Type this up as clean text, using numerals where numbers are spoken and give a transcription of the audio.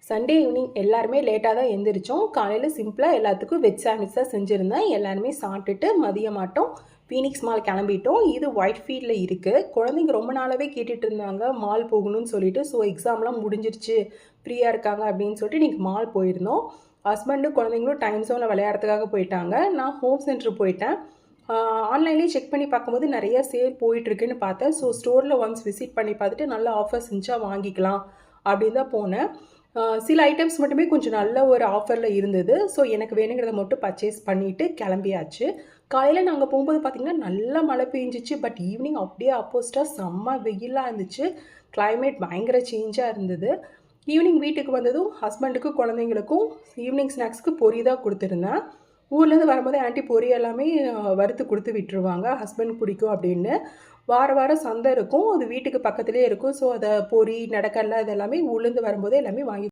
Sunday evening எல்லாருமே லேட்டாக தான் எந்திரிச்சோம். காலையில் சிம்பிளாக எல்லாத்துக்கும் வெஜ் சாண்ட்விச் தான் செஞ்சுருந்தேன். எல்லாருமே சாப்பிட்டுட்டு மதியமாட்டம் ஃபீனிக்ஸ் மால் கிளம்பிட்டோம். இது ஒயிட் ஃபீல்டில் இருக்குது. குழந்தைங்க ரொம்ப நாளாகவே கேட்டுட்டு இருந்தாங்க மால் போகணும்னு சொல்லிட்டு. ஸோ எக்ஸாம்லாம் முடிஞ்சிருச்சு, ஃப்ரீயாக இருக்காங்க அப்படின்னு சொல்லிட்டு இன்றைக்கி மால் போயிருந்தோம். ஹஸ்பண்டும் குழந்தைங்களும் டைம் ஜோனில் விளையாடுறதுக்காக போயிட்டாங்க. நான் ஹோம் சென்டர் போயிட்டேன். ஆன்லைன்லேயே செக் பண்ணி பார்க்கும்போது நிறைய சேல் போயிட்டுருக்குன்னு பார்த்தேன். ஸோ ஸ்டோரில் ஒன்ஸ் விசிட் பண்ணி பார்த்துட்டு நல்ல ஆஃபர்ஸ் இருந்துச்சா வாங்கிக்கலாம் அப்படின்னு தான் போனேன். சில ஐட்டம்ஸ் மட்டுமே கொஞ்சம் நல்ல ஒரு ஆஃபரில் இருந்தது. ஸோ எனக்கு வேணுங்கிறத மட்டும் பர்ச்சேஸ் பண்ணிவிட்டு கிளம்பியாச்சு. காலையில் நாங்கள் போகும்போது பார்த்திங்கன்னா நல்லா மழை பெஞ்சிச்சு. பட் ஈவினிங் அப்படியே ஆப்போசிட்டாக செம்ம வெயிலாக இருந்துச்சு. கிளைமேட் பயங்கர சேஞ்சாக இருந்தது. ஈவினிங் வீட்டுக்கு வந்ததும் ஹஸ்பண்டுக்கும் குழந்தைங்களுக்கும் ஈவினிங் ஸ்நாக்ஸ்க்கு பொரி தான் கொடுத்துருந்தேன். ஊர்லேருந்து வரும்போது ஆன்ட்டி பொரி எல்லாமே வறுத்து கொடுத்து விட்டுருவாங்க. ஹஸ்பண்ட் பிடிக்கும் அப்படின்னு. வாரம் சந்தை இருக்கும். அது வீட்டுக்கு பக்கத்துலேயே இருக்கும். ஸோ அதை பொரி, நடக்கடலை இது எல்லாமே ஊர்லேருந்து வரும்போதே எல்லாமே வாங்கி